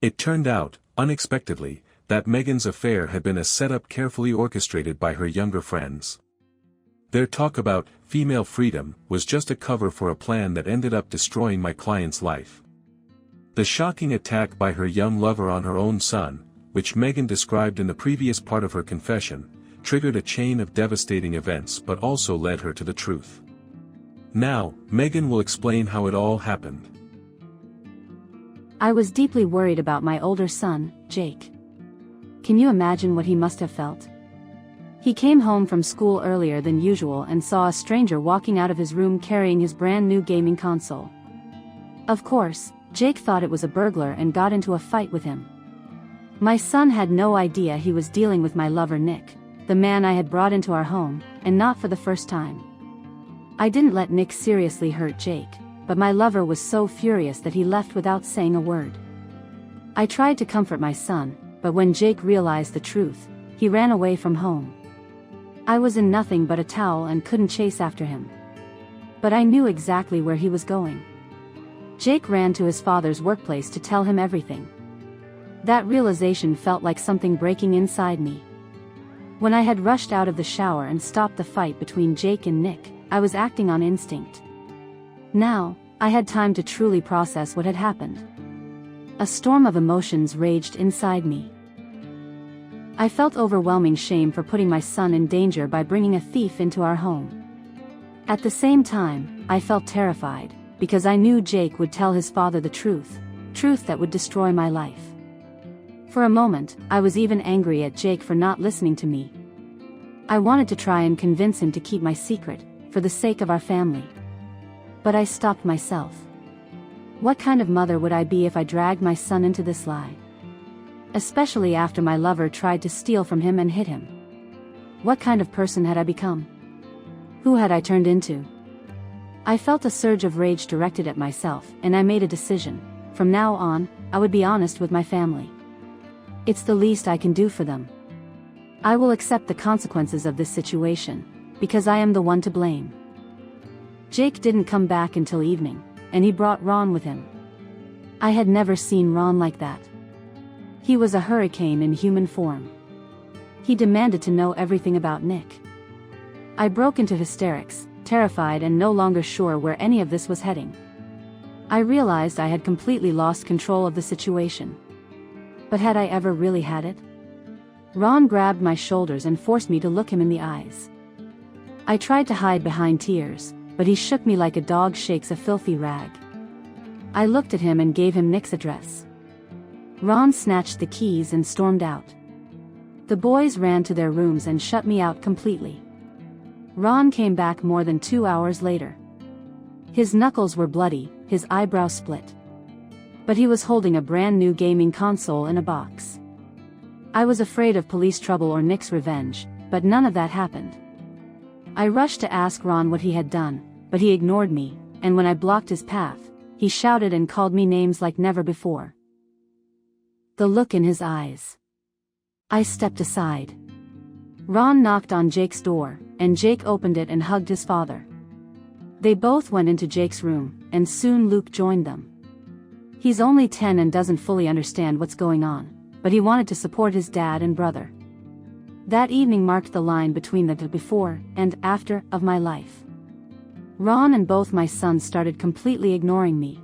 It turned out, unexpectedly, that Megan's affair had been a setup carefully orchestrated by her younger friends. Their talk about female freedom was just a cover for a plan that ended up destroying my client's life. The shocking attack by her young lover on her own son, which Megan described in the previous part of her confession, triggered a chain of devastating events but also led her to the truth. Now, Megan will explain how it all happened. I was deeply worried about my older son, Jake. Can you imagine what he must have felt? He came home from school earlier than usual and saw a stranger walking out of his room carrying his brand new gaming console. Of course, Jake thought it was a burglar and got into a fight with him. My son had no idea he was dealing with my lover Nick, the man I had brought into our home, and not for the first time. I didn't let Nick seriously hurt Jake, but my lover was so furious that he left without saying a word. I tried to comfort my son, but when Jake realized the truth, he ran away from home. I was in nothing but a towel and couldn't chase after him. But I knew exactly where he was going. Jake ran to his father's workplace to tell him everything. That realization felt like something breaking inside me. When I had rushed out of the shower and stopped the fight between Jake and Nick, I was acting on instinct. Now, I had time to truly process what had happened. A storm of emotions raged inside me. I felt overwhelming shame for putting my son in danger by bringing a thief into our home. At the same time, I felt terrified, because I knew Jake would tell his father the truth that would destroy my life. For a moment, I was even angry at Jake for not listening to me. I wanted to try and convince him to keep my secret, for the sake of our family. But I stopped myself. What kind of mother would I be if I dragged my son into this lie? Especially after my lover tried to steal from him and hit him. What kind of person had I become? Who had I turned into? I felt a surge of rage directed at myself, and I made a decision. From now on, I would be honest with my family. It's the least I can do for them. I will accept the consequences of this situation, because I am the one to blame. Jake didn't come back until evening, and he brought Ron with him. I had never seen Ron like that. He was a hurricane in human form. He demanded to know everything about Nick. I broke into hysterics, terrified and no longer sure where any of this was heading. I realized I had completely lost control of the situation. But had I ever really had it? Ron grabbed my shoulders and forced me to look him in the eyes. I tried to hide behind tears, but he shook me like a dog shakes a filthy rag. I looked at him and gave him Nick's address. Ron snatched the keys and stormed out. The boys ran to their rooms and shut me out completely. Ron came back more than 2 hours later. His knuckles were bloody, his eyebrows split. But he was holding a brand new gaming console in a box. I was afraid of police trouble or Nick's revenge, but none of that happened. I rushed to ask Ron what he had done, but he ignored me, and when I blocked his path, he shouted and called me names like never before. The look in his eyes. I stepped aside. Ron knocked on Jake's door, and Jake opened it and hugged his father. They both went into Jake's room, and soon Luke joined them. He's only 10 and doesn't fully understand what's going on, but he wanted to support his dad and brother. That evening marked the line between the before and after of my life. Ron and both my sons started completely ignoring me.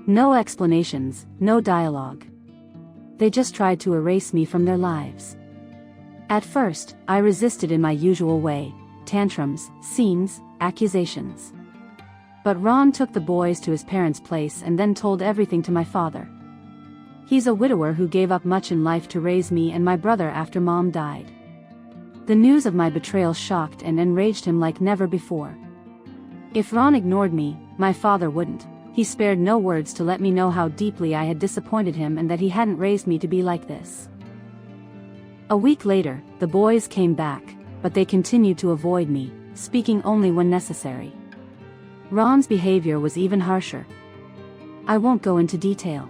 No explanations, no dialogue. They just tried to erase me from their lives. At first, I resisted in my usual way, tantrums, scenes, accusations. But Ron took the boys to his parents' place and then told everything to my father. He's a widower who gave up much in life to raise me and my brother after Mom died. The news of my betrayal shocked and enraged him like never before. If Ron ignored me, my father wouldn't. He spared no words to let me know how deeply I had disappointed him and that he hadn't raised me to be like this. A week later, the boys came back, but they continued to avoid me, speaking only when necessary. Ron's behavior was even harsher. I won't go into detail.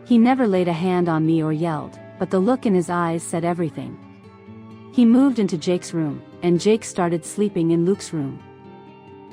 He never laid a hand on me or yelled, but the look in his eyes said everything. He moved into Jake's room, and Jake started sleeping in Luke's room.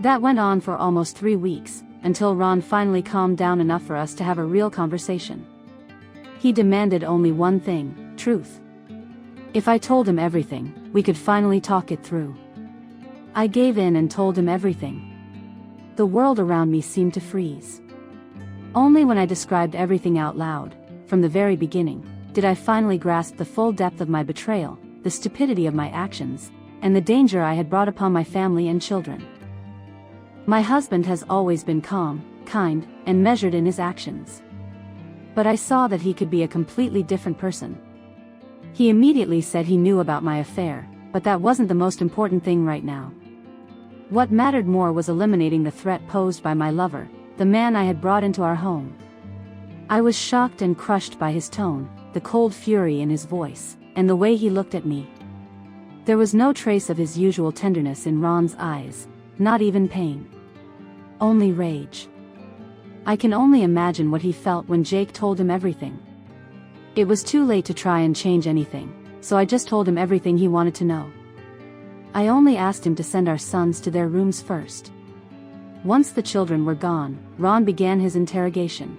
That went on for almost 3 weeks, until Ron finally calmed down enough for us to have a real conversation. He demanded only one thing: truth. If I told him everything, we could finally talk it through. I gave in and told him everything. The world around me seemed to freeze. Only when I described everything out loud, from the very beginning, did I finally grasp the full depth of my betrayal, the stupidity of my actions, and the danger I had brought upon my family and children. My husband has always been calm, kind, and measured in his actions. But I saw that he could be a completely different person. He immediately said he knew about my affair, but that wasn't the most important thing right now. What mattered more was eliminating the threat posed by my lover, the man I had brought into our home. I was shocked and crushed by his tone, the cold fury in his voice, and the way he looked at me. There was no trace of his usual tenderness in Ron's eyes, not even pain. Only rage. I can only imagine what he felt when Jake told him everything. It was too late to try and change anything, so I just told him everything he wanted to know. I only asked him to send our sons to their rooms first. Once the children were gone, Ron began his interrogation.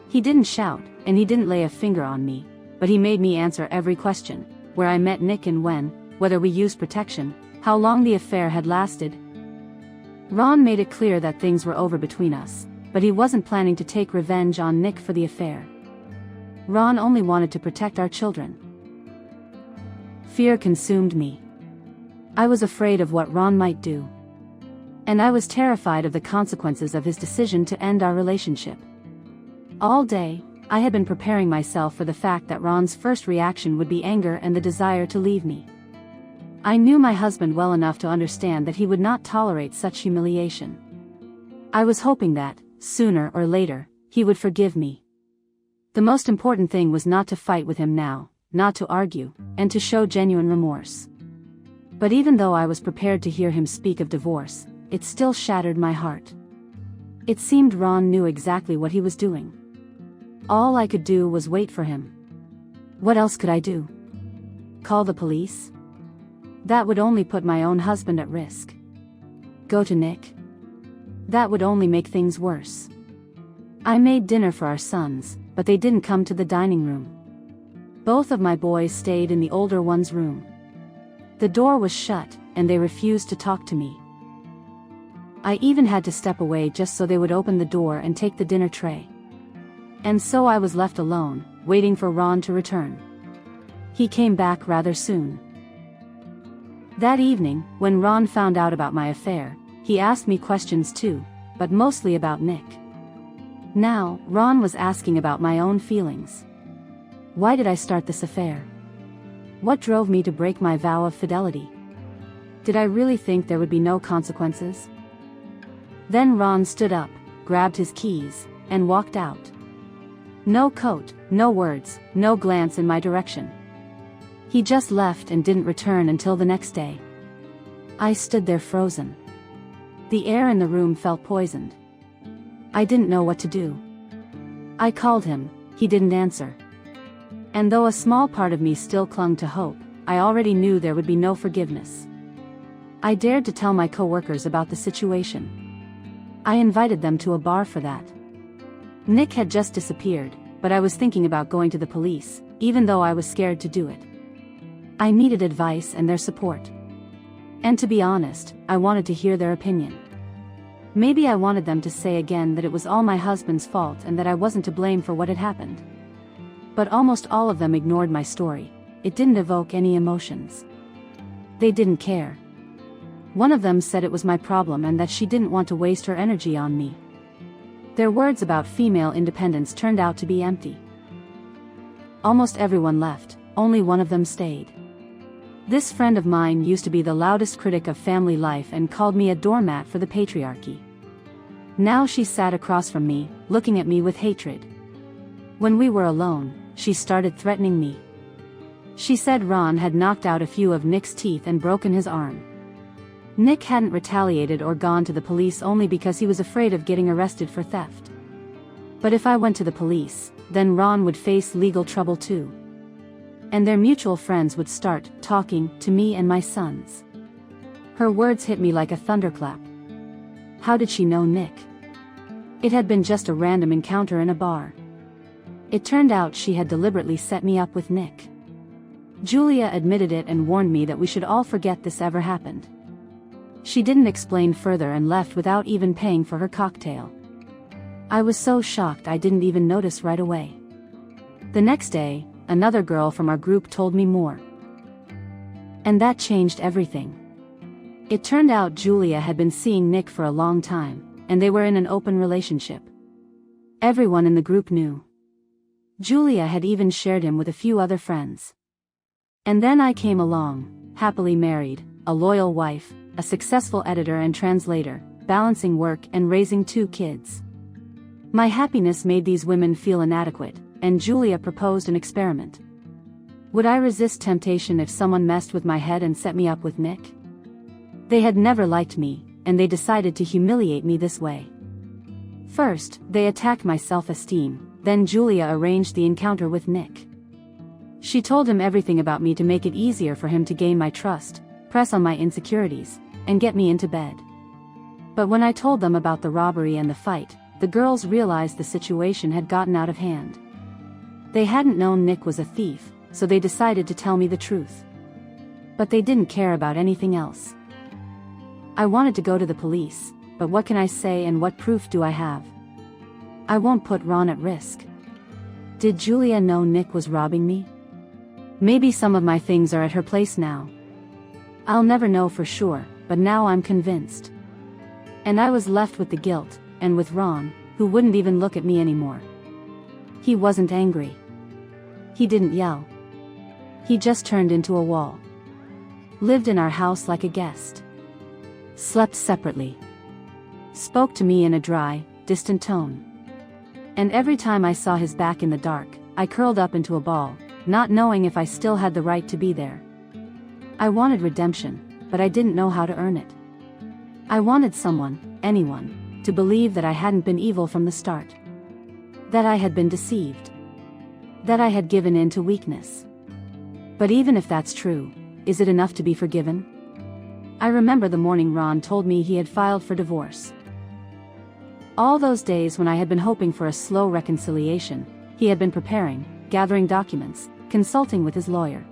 He didn't shout, and he didn't lay a finger on me, but he made me answer every question: where I met Nick and when, whether we used protection, how long the affair had lasted. Ron made it clear that things were over between us, but he wasn't planning to take revenge on Nick for the affair. Ron only wanted to protect our children. Fear consumed me. I was afraid of what Ron might do. And I was terrified of the consequences of his decision to end our relationship. All day, I had been preparing myself for the fact that Ron's first reaction would be anger and the desire to leave me. I knew my husband well enough to understand that he would not tolerate such humiliation. I was hoping that, sooner or later, he would forgive me. The most important thing was not to fight with him now, not to argue, and to show genuine remorse. But even though I was prepared to hear him speak of divorce, it still shattered my heart. It seemed Ron knew exactly what he was doing. All I could do was wait for him. What else could I do? Call the police? That would only put my own husband at risk. Go to Nick? That would only make things worse. I made dinner for our sons, but they didn't come to the dining room. Both of my boys stayed in the older one's room. The door was shut, and they refused to talk to me. I even had to step away just so they would open the door and take the dinner tray. And so I was left alone, waiting for Ron to return. He came back rather soon. That evening, when Ron found out about my affair, he asked me questions too, but mostly about Nick. Now, Ron was asking about my own feelings. Why did I start this affair? What drove me to break my vow of fidelity? Did I really think there would be no consequences? Then Ron stood up, grabbed his keys, and walked out. No coat, no words, no glance in my direction. He just left and didn't return until the next day. I stood there frozen. The air in the room felt poisoned. I didn't know what to do. I called him, he didn't answer. And though a small part of me still clung to hope, I already knew there would be no forgiveness. I dared to tell my coworkers about the situation. I invited them to a bar for that. Nick had just disappeared, but I was thinking about going to the police, even though I was scared to do it. I needed advice and their support. And to be honest, I wanted to hear their opinion. Maybe I wanted them to say again that it was all my husband's fault and that I wasn't to blame for what had happened. But almost all of them ignored my story. It didn't evoke any emotions. They didn't care. One of them said it was my problem and that she didn't want to waste her energy on me. Their words about female independence turned out to be empty. Almost everyone left, only one of them stayed. This friend of mine used to be the loudest critic of family life and called me a doormat for the patriarchy. Now she sat across from me, looking at me with hatred. When we were alone, she started threatening me. She said Ron had knocked out a few of Nick's teeth and broken his arm. Nick hadn't retaliated or gone to the police only because he was afraid of getting arrested for theft. But if I went to the police, then Ron would face legal trouble too. And their mutual friends would start talking to me and my sons. Her words hit me like a thunderclap. How did she know Nick? It had been just a random encounter in a bar. It turned out she had deliberately set me up with Nick. Julia admitted it and warned me that we should all forget this ever happened. She didn't explain further and left without even paying for her cocktail. I was so shocked I didn't even notice right away. The next day, another girl from our group told me more. And that changed everything. It turned out Julia had been seeing Nick for a long time, and they were in an open relationship. Everyone in the group knew. Julia had even shared him with a few other friends. And then I came along, happily married, a loyal wife, a successful editor and translator, balancing work and raising 2 kids. My happiness made these women feel inadequate, and Julia proposed an experiment. Would I resist temptation if someone messed with my head and set me up with Nick? They had never liked me, and they decided to humiliate me this way. First, they attacked my self-esteem, then Julia arranged the encounter with Nick. She told him everything about me to make it easier for him to gain my trust, press on my insecurities, and get me into bed. But when I told them about the robbery and the fight, the girls realized the situation had gotten out of hand. They hadn't known Nick was a thief, so they decided to tell me the truth. But they didn't care about anything else. I wanted to go to the police, but what can I say and what proof do I have? I won't put Ron at risk. Did Julia know Nick was robbing me? Maybe some of my things are at her place now. I'll never know for sure, but now I'm convinced. And I was left with the guilt, and with Ron, who wouldn't even look at me anymore. He wasn't angry. He didn't yell. He just turned into a wall. Lived in our house like a guest. Slept separately. Spoke to me in a dry, distant tone. And every time I saw his back in the dark, I curled up into a ball, not knowing if I still had the right to be there. I wanted redemption, but I didn't know how to earn it. I wanted someone, anyone, to believe that I hadn't been evil from the start. That I had been deceived. That I had given in to weakness. But even if that's true, is it enough to be forgiven? I remember the morning Ron told me he had filed for divorce. All those days when I had been hoping for a slow reconciliation, he had been preparing, gathering documents, consulting with his lawyer.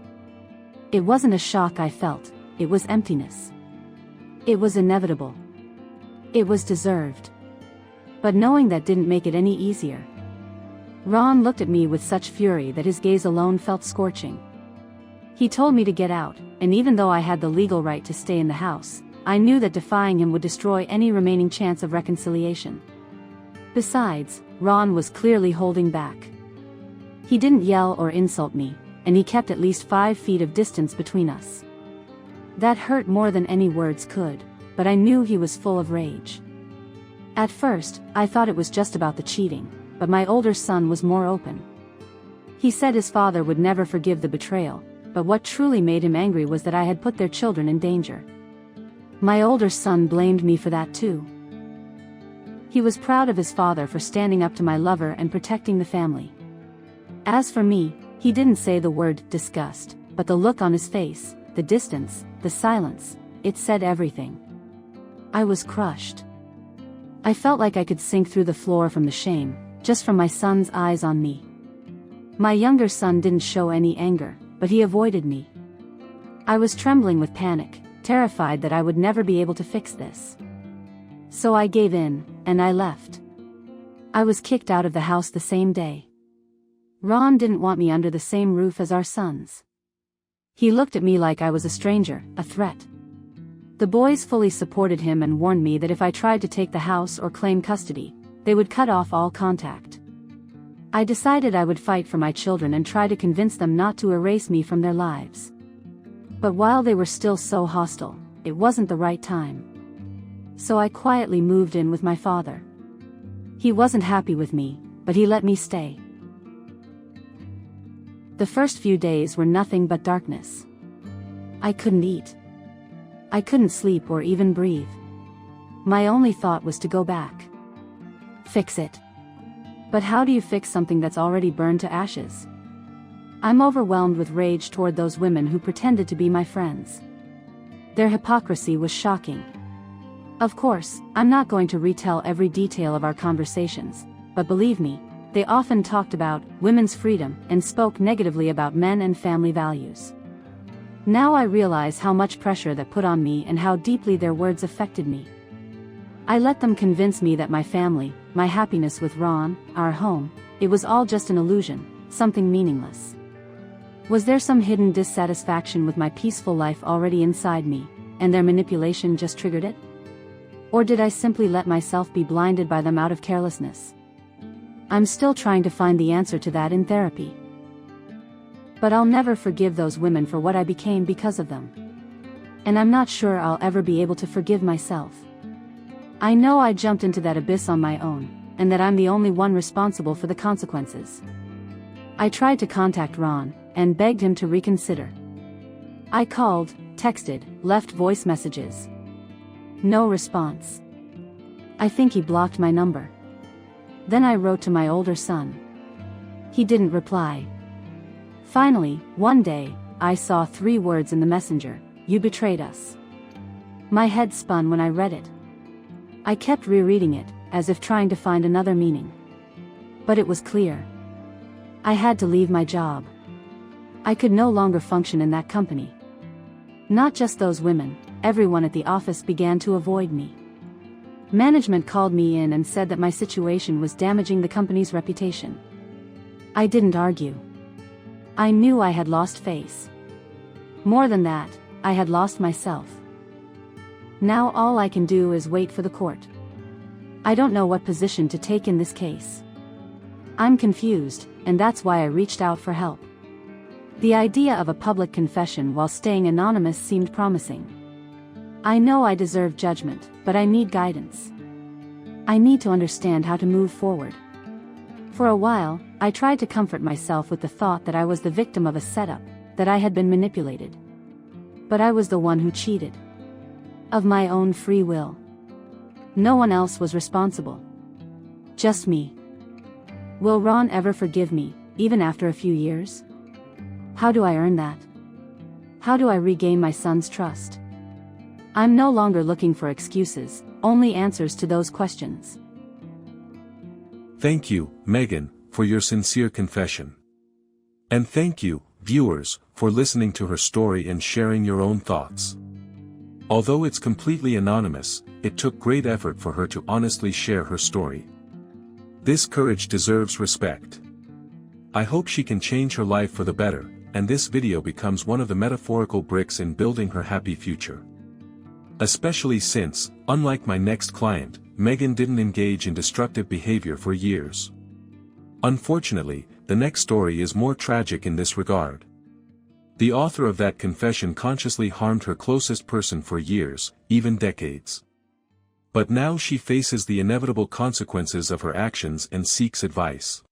It wasn't a shock I felt, it was emptiness. It was inevitable. It was deserved. But knowing that didn't make it any easier. Ron looked at me with such fury that his gaze alone felt scorching. He told me to get out, and even though I had the legal right to stay in the house, I knew that defying him would destroy any remaining chance of reconciliation. Besides, Ron was clearly holding back. He didn't yell or insult me, and he kept at least 5 feet of distance between us. That hurt more than any words could, but I knew he was full of rage. At first, I thought it was just about the cheating, but my older son was more open. He said his father would never forgive the betrayal, but what truly made him angry was that I had put their children in danger. My older son blamed me for that too. He was proud of his father for standing up to my lover and protecting the family. As for me, he didn't say the word disgust, but the look on his face, the distance, the silence, it said everything. I was crushed. I felt like I could sink through the floor from the shame, just from my son's eyes on me. My younger son didn't show any anger, but he avoided me. I was trembling with panic, terrified that I would never be able to fix this. So I gave in, and I left. I was kicked out of the house the same day. Ron didn't want me under the same roof as our sons. He looked at me like I was a stranger, a threat. The boys fully supported him and warned me that if I tried to take the house or claim custody, they would cut off all contact. I decided I would fight for my children and try to convince them not to erase me from their lives. But while they were still so hostile, it wasn't the right time. So I quietly moved in with my father. He wasn't happy with me, but he let me stay. The first few days were nothing but darkness. I couldn't eat. I couldn't sleep or even breathe. My only thought was to go back. Fix it. But how do you fix something that's already burned to ashes? I'm overwhelmed with rage toward those women who pretended to be my friends. Their hypocrisy was shocking. Of course, I'm not going to retell every detail of our conversations, but believe me, they often talked about women's freedom and spoke negatively about men and family values. Now I realize how much pressure that put on me and how deeply their words affected me. I let them convince me that my family, my happiness with Ron, our home, it was all just an illusion, something meaningless. Was there some hidden dissatisfaction with my peaceful life already inside me, and their manipulation just triggered it? Or did I simply let myself be blinded by them out of carelessness? I'm still trying to find the answer to that in therapy. But I'll never forgive those women for what I became because of them. And I'm not sure I'll ever be able to forgive myself. I know I jumped into that abyss on my own, and that I'm the only one responsible for the consequences. I tried to contact Ron, and begged him to reconsider. I called, texted, left voice messages. No response. I think he blocked my number. Then I wrote to my older son. He didn't reply. Finally, one day, I saw 3 words in the messenger: "You betrayed us." My head spun when I read it. I kept rereading it, as if trying to find another meaning. But it was clear. I had to leave my job. I could no longer function in that company. Not just those women, everyone at the office began to avoid me. Management called me in and said that my situation was damaging the company's reputation. I didn't argue. I knew I had lost face. More than that, I had lost myself. Now all I can do is wait for the court. I don't know what position to take in this case. I'm confused, and that's why I reached out for help. The idea of a public confession while staying anonymous seemed promising. I know I deserve judgment, but I need guidance. I need to understand how to move forward. For a while, I tried to comfort myself with the thought that I was the victim of a setup, that I had been manipulated. But I was the one who cheated. Of my own free will. No one else was responsible. Just me. Will Ron ever forgive me, even after a few years? How do I earn that? How do I regain my son's trust? I'm no longer looking for excuses, only answers to those questions. Thank you, Megan, for your sincere confession. And thank you, viewers, for listening to her story and sharing your own thoughts. Although it's completely anonymous, it took great effort for her to honestly share her story. This courage deserves respect. I hope she can change her life for the better, and this video becomes one of the metaphorical bricks in building her happy future. Especially since, unlike my next client, Megan didn't engage in destructive behavior for years. Unfortunately, the next story is more tragic in this regard. The author of that confession consciously harmed her closest person for years, even decades. But now she faces the inevitable consequences of her actions and seeks advice.